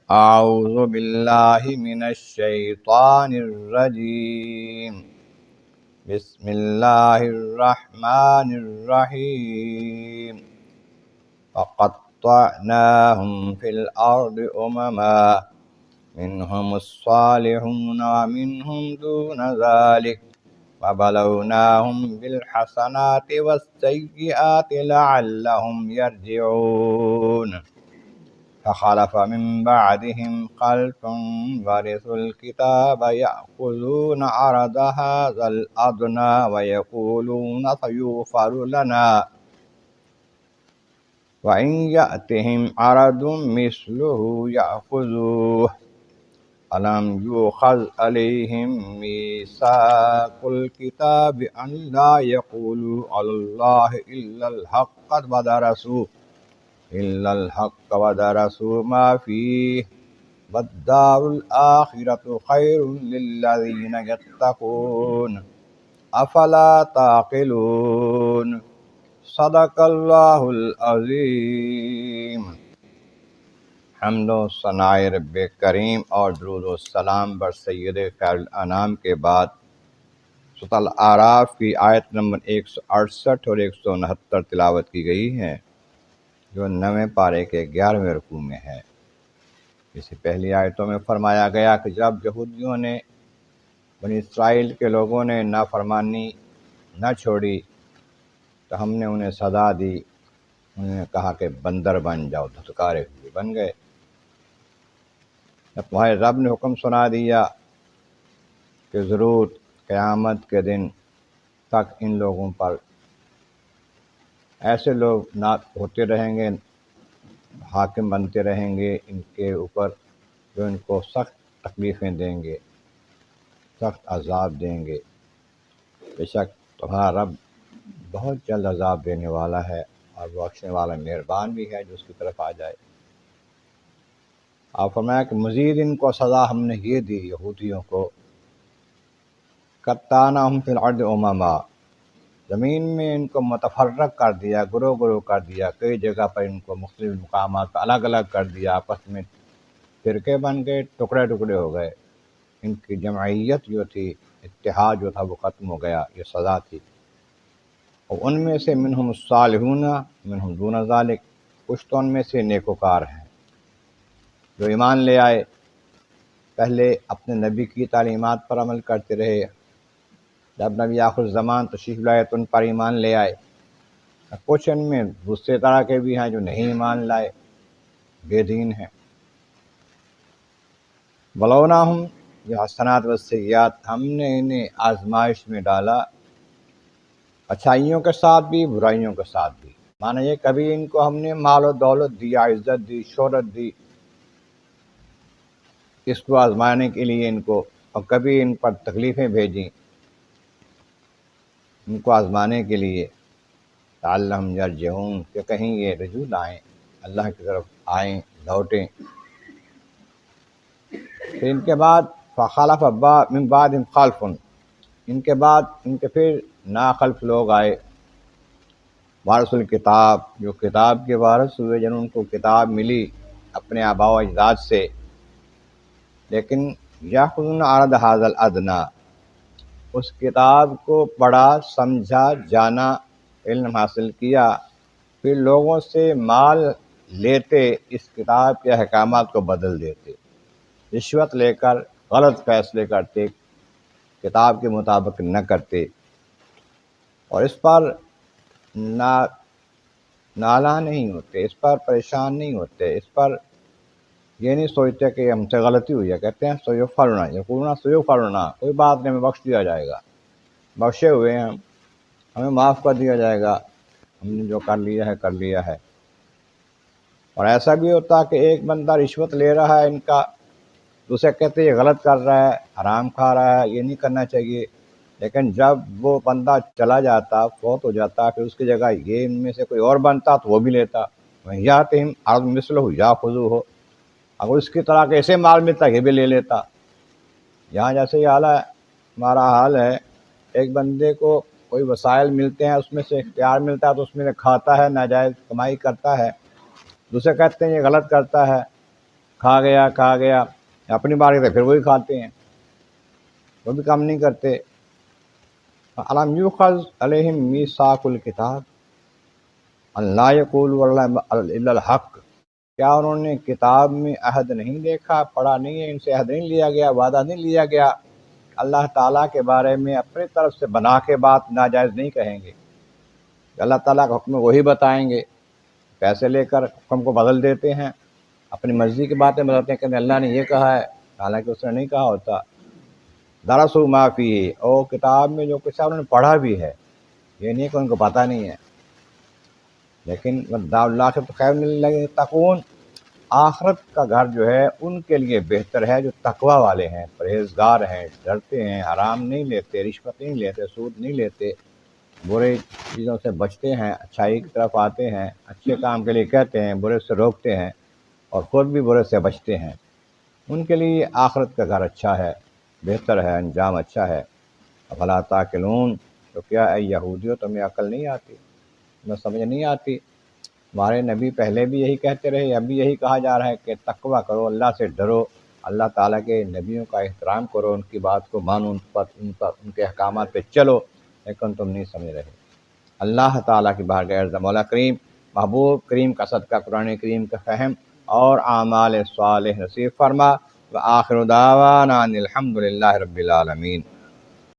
اعوذ باللہ من الشیطان الرجیم بسم اللہ الرحمن الرحیم فقطعناهم فی الارض امما منهم الصالحون ومنهم دون ذلك وبلوناهم بالحسنات والسیئات لعلهم یرجعون فخلف من بعدهم خلف ورثوا الكتاب يأخذون عرض هذا الأدنى ويقولون سيغفر لنا وإن يأتهم عرض مثله يأخذوه ألم يؤخذ عليهم ميثاق الكتاب أن لا يقولوا على الله إلا الحق ودرسوا ما فيه والدار الآخرة خير للذين يتقون أفلا تعقلون صدق اللہ العظیم۔ حمد و ثناء رب کریم اور درود و سلام بر سید خیر الانام کے بعد سورۃ الاعراف کی آیت نمبر 168 اور 169 تلاوت کی گئی ہے، جو 9ویں پارے کے 11ویں رکوع میں ہے۔ اس سے پہلی آیتوں میں فرمایا گیا کہ جب یہودیوں نے بنی اسرائیل کے لوگوں نے نافرمانی نہ چھوڑی تو ہم نے انہیں سزا دی، انہوں نے کہا کہ بندر بن جاؤ، دھتکارے ہوئے بن گئے۔ جب تمہارے رب نے حکم سنا دیا کہ ضرور قیامت کے دن تک ان لوگوں پر ایسے لوگ نہ ہوتے رہیں گے، حاکم بنتے رہیں گے ان کے اوپر جو ان کو سخت تکلیفیں دیں گے، سخت عذاب دیں گے، بے شک تمہارا رب بہت جلد عذاب دینے والا ہے اور بخشنے والا مہربان بھی ہے جو اس کی طرف آ جائے۔ آپ فرمایا کہ مزید ان کو سزا ہم نے یہ دی یہودیوں کو، قطعناہم فی الارض امما، زمین میں ان کو متفرق کر دیا، گروہ گروہ کر دیا، کئی جگہ پر ان کو مختلف مقامات پر الگ الگ کر دیا، آپس میں فرقے بن گئے، ٹکڑے ٹکڑے ہو گئے، ان کی جمعیت جو تھی، اتحاد جو تھا وہ ختم ہو گیا، یہ سزا تھی۔ اور ان میں سے منہم الصالحون منہم دون ذالک، کچھ تو ان میں سے نیکوکار ہیں جو ایمان لے آئے، پہلے اپنے نبی کی تعلیمات پر عمل کرتے رہے، جب نبی آخر زمان تشریف لائے تو ان پر ایمان لے آئے۔ کچھ ان میں دوسرے طرح کے بھی ہیں جو نہیں ایمان لائے، بے دین ہیں۔ بلوناہم، یہ حسنات و سیئات، ہم نے انہیں آزمائش میں ڈالا، اچھائیوں کے ساتھ بھی برائیوں کے ساتھ بھی۔ معنی یہ کبھی ان کو ہم نے مال و دولت دیا، عزت دی، شہرت دی، اس کو آزمانے کے لیے ان کو، اور کبھی ان پر تکلیفیں بھیجیں ان کو آزمانے کے لیے، لعلہم یرجعون، کہ کہیں یہ رجوع لائیں، اللہ کی طرف آئیں، لوٹیں۔ پھر ان کے بعد فخلف من بعدہم خلف، ان کے بعد ان کے پھر ناخلف لوگ آئے، وارث الکتاب، جو کتاب کے وارث ہوئے، جن ان کو کتاب ملی اپنے آباء و اجداد سے، لیکن یاخذون عرض ھذا الادنی، اس کتاب کو پڑھا، سمجھا، جانا، علم حاصل کیا، پھر لوگوں سے مال لیتے، اس کتاب کے احکامات کو بدل دیتے، رشوت لے کر غلط فیصلے کرتے، کتاب کے مطابق نہ کرتے، اور اس پر نالاں نہیں ہوتے، اس پر پریشان نہیں ہوتے، اس پر یہ نہیں سوچتے کہ ہم سے غلطی ہوئی ہے، کہتے ہیں سیغفرنا، یقولون سیغفرنا، کوئی بات نہیں، ہمیں بخش دیا جائے گا، بخشے ہوئے ہیں ہم، ہمیں معاف کر دیا جائے گا، ہم نے جو کر لیا ہے کر لیا ہے۔ اور ایسا بھی ہوتا کہ ایک بندہ رشوت لے رہا ہے ان کا، دوسرے کہتے ہیں یہ غلط کر رہا ہے، حرام کھا رہا ہے، یہ نہیں کرنا چاہیے، لیکن جب وہ بندہ چلا جاتا، فوت ہو جاتا، پھر اس کی جگہ یہ ان میں سے کوئی اور بنتا تو وہ بھی لیتا، وَإِن عَرْضٌ مِثْلُهُ يَأْخُذُوهُ، اگر اس کی طرح کیسے مال ملتا یہ بھی لے لیتا۔ یہاں جیسے یہ حال ہے، ہمارا حال ہے، ایک بندے کو کوئی وسائل ملتے ہیں، اس میں سے اختیار ملتا ہے تو اس میں سے کھاتا ہے، ناجائز کمائی کرتا ہے، دوسرے کہتے ہیں یہ غلط کرتا ہے، کھا گیا اپنی باری سے پھر وہی کھاتے ہیں، وہ بھی کام نہیں کرتے۔ الم یؤخذ علیہم میثاق الکتاب ان لا یقولوا الا الحق، کیا انہوں نے کتاب میں عہد نہیں دیکھا، پڑھا نہیں ہے، ان سے عہد نہیں لیا گیا، وعدہ نہیں لیا گیا، اللہ تعالیٰ کے بارے میں اپنی طرف سے بنا کے بات ناجائز نہیں کہیں گے، اللہ تعالیٰ کا حکم وہی بتائیں گے، پیسے لے کر حکم کو بدل دیتے ہیں، اپنی مرضی کی باتیں بدلتے ہیں کہ اللہ نے یہ کہا ہے حالانکہ اس نے نہیں کہا ہوتا۔ درسوا ما فیہ، اور کتاب میں جو کچھ ہے انہوں نے پڑھا بھی ہے، یہ نہیں کہ ان کو پتہ نہیں ہے، لیکن دار الآخرۃ خیر للذین یتقون، آخرت کا گھر جو ہے ان کے لیے بہتر ہے جو تقوی والے ہیں، پرہیزگار ہیں، ڈرتے ہیں، حرام نہیں لیتے، رشوت نہیں لیتے، سود نہیں لیتے، برے چیزوں سے بچتے ہیں، اچھائی کی طرف آتے ہیں، اچھے کام کے لیے کہتے ہیں، برے سے روکتے ہیں اور خود بھی برے سے بچتے ہیں، ان کے لیے آخرت کا گھر اچھا ہے، بہتر ہے، انجام اچھا ہے۔ افلا تعقلون، تو کیا اے یہودیوں تمہیں عقل نہیں آتی، تمہیں سمجھ نہیں آتی؟ ہمارے نبی پہلے بھی یہی کہتے رہے، اب بھی یہی کہا جا رہا ہے کہ تقوی کرو، اللہ سے ڈرو، اللہ تعالیٰ کے نبیوں کا احترام کرو، ان کی بات کو مانو، ان کے احکامات پہ چلو، لیکن تم نہیں سمجھ رہے۔ اللہ تعالیٰ کی بارگاہ عرض مولا کریم، محبوب کریم کا صدقہ قرآن کریم کا فہم اور اعمال صالح نصیب فرما۔ وآخر دعوانا ان الحمد للہ رب العالمین۔